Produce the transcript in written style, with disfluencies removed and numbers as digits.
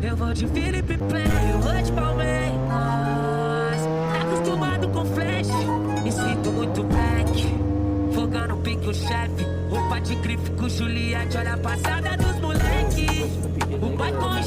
Eu vou de Felipe Play, eu vou de Palmeiras. Acostumado com flash, me sinto muito black. Fogando pique o chefe, roupa de grife com Juliette. Olha a passada dos moleque. O pai com